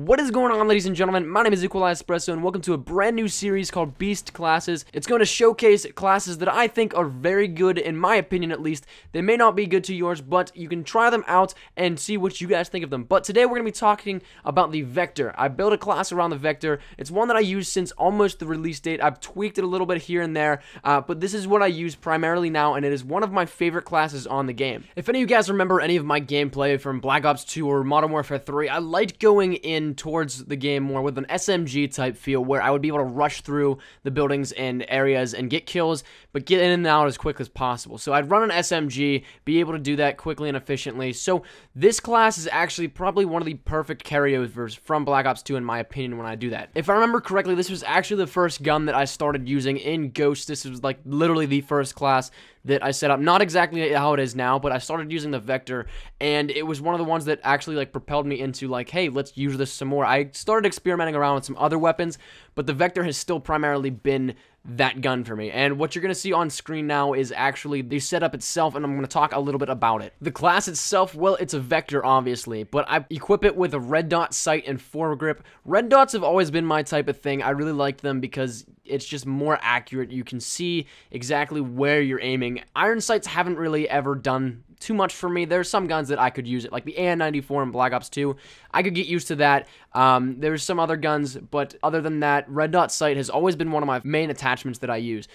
What is going on, ladies and gentlemen? My name is Espresso, and welcome to a brand new series called Beast Classes. It's going to showcase classes that I think are very good, in my opinion at least. They may not be good to yours, but you can try them out and see what you guys think of them. But today we're going to be talking about the Vector. I built a class around the Vector. It's one that I use since almost the release date. I've tweaked it a little bit here and there, but this is what I use primarily now, and it is one of my favorite classes on the game. If any of you guys remember any of my gameplay from Black Ops 2 or Modern Warfare 3, I liked going in towards the game more with an SMG type feel where I would be able to rush through the buildings and areas and get kills, but get in and out as quick as possible. So I'd run an SMG, be able to do that quickly and efficiently. So this class is actually probably one of the perfect carryovers from Black Ops 2 in my opinion when I do that. If I remember correctly, this was actually the first gun that I started using in Ghost. This was like literally the first class that I set up, not exactly how it is now, but I started using the Vector, and it was one of the ones that actually like propelled me into like, hey, let's use this some more. I started experimenting around with some other weapons, but the Vector has still primarily been that gun for me. And what you're going to see on screen now is actually the setup itself, and I'm going to talk a little bit about it. The class itself, well, it's a Vector obviously, but I equip it with a red dot sight and foregrip. Red dots have always been my type of thing. I really like them because it's just more accurate. You can see exactly where you're aiming. Iron sights haven't really ever done too much for me. There's some guns that I could use it, like the AN-94 in Black Ops 2. I could get used to that. There's some other guns, but other than that, red dot sight has always been one of my main attachments that I use.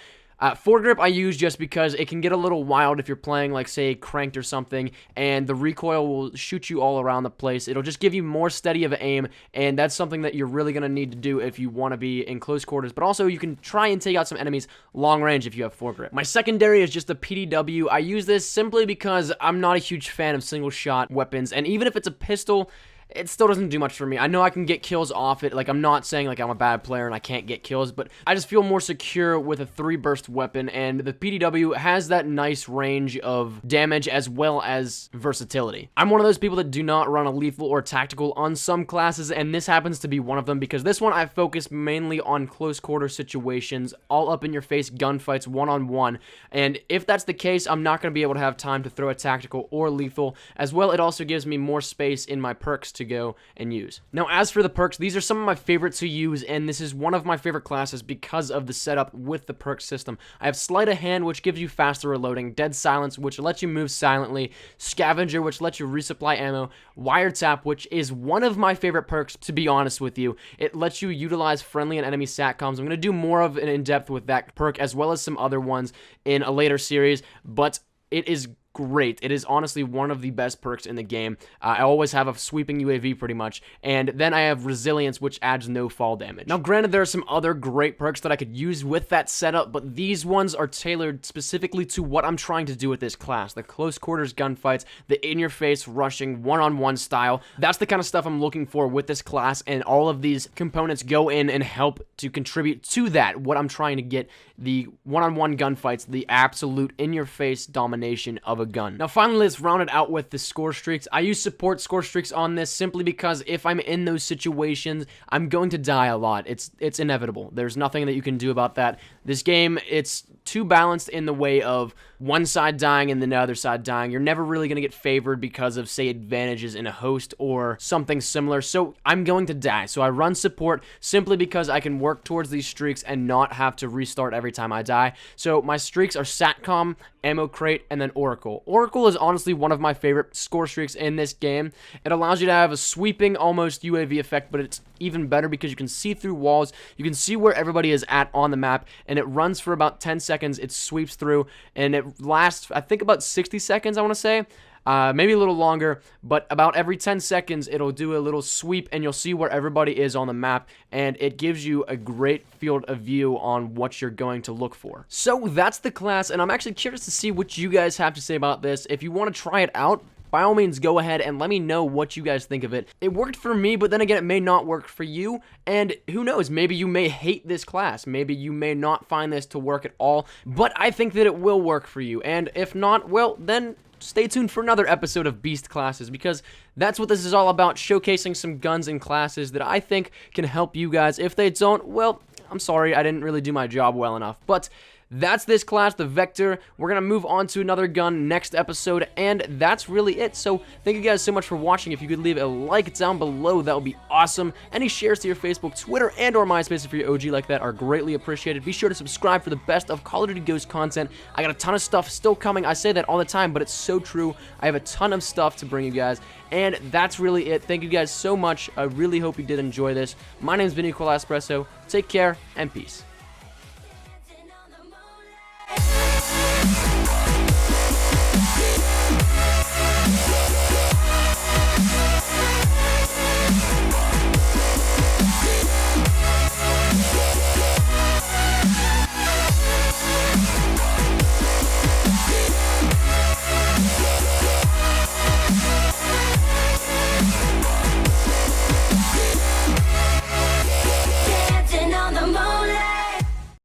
Foregrip I use just because it can get a little wild if you're playing like say Cranked or something, and the recoil will shoot you all around the place. It'll just give you more steady of an aim, and that's something that you're really going to need to do if you want to be in close quarters, but also you can try and take out some enemies long range if you have foregrip. My secondary is just a PDW. I use this simply because I'm not a huge fan of single shot weapons, and even if it's a pistol, it still doesn't do much for me. I know I can get kills off it. Like, I'm not saying like I'm a bad player and I can't get kills, but I just feel more secure with a 3-burst weapon, and the PDW has that nice range of damage as well as versatility. I'm one of those people that do not run a lethal or tactical on some classes, and this happens to be one of them because this one I focus mainly on close quarter situations, all up in your face gunfights, one-on-one, and if that's the case, I'm not going to be able to have time to throw a tactical or lethal. As well, it also gives me more space in my perks to go and use. Now, as for the perks, these are some of my favorites to use, and this is one of my favorite classes because of the setup with the perk system. I have Sleight of Hand, which gives you faster reloading, Dead Silence, which lets you move silently, Scavenger, which lets you resupply ammo, Wiretap, which is one of my favorite perks, to be honest with you. It lets you utilize friendly and enemy SATCOMs. I'm going to do more of an in-depth with that perk as well as some other ones in a later series, but it is great. It is honestly one of the best perks in the game. I always have a sweeping UAV pretty much, and then I have Resilience, which adds no fall damage. Now granted, there are some other great perks that I could use with that setup, but these ones are tailored specifically to what I'm trying to do with this class. The close quarters gunfights, the in-your-face rushing one-on-one style. That's the kind of stuff I'm looking for with this class, and all of these components go in and help to contribute to that, what I'm trying to get, the one-on-one gunfights, the absolute in-your-face domination of a gun. Now finally, let's round it out with the score streaks. I use support score streaks on this simply because if I'm in those situations, I'm going to die a lot. It's inevitable. There's nothing that you can do about that. This game, it's too balanced in the way of one side dying and then the other side dying. You're never really going to get favored because of, say, advantages in a host or something similar, so I'm going to die. So I run support simply because I can work towards these streaks and not have to restart every time I die. So my streaks are SATCOM, Ammo Crate, and then Oracle. Oracle is honestly one of my favorite score streaks in this game. It allows you to have a sweeping, almost UAV effect, but it's even better because you can see through walls, you can see where everybody is at on the map, and it runs for about 10 seconds, it sweeps through, and it lasts, I think, about 60 seconds, I want to say. Maybe a little longer, but about every 10 seconds, it'll do a little sweep, and you'll see where everybody is on the map, and it gives you a great field of view on what you're going to look for. So that's the class, and I'm actually curious to see what you guys have to say about this. If you want to try it out, by all means, go ahead and let me know what you guys think of it. It worked for me, but then again, it may not work for you, and who knows, maybe you may hate this class. Maybe you may not find this to work at all, but I think that it will work for you, and if not, well, then stay tuned for another episode of Beast Classes, because that's what this is all about, showcasing some guns and classes that I think can help you guys. If they don't, well, I'm sorry, I didn't really do my job well enough, but that's this class, the Vector. We're going to move on to another gun next episode, and that's really it. So thank you guys so much for watching. If you could leave a like down below, that would be awesome. Any shares to your Facebook, Twitter, and or MySpace if you're OG like that are greatly appreciated. Be sure to subscribe for the best of Call of Duty Ghost content. I got a ton of stuff still coming. I say that all the time, but it's so true. I have a ton of stuff to bring you guys, and that's really it. Thank you guys so much. I really hope you did enjoy this. My name is Vinny Espresso. Take care, and peace.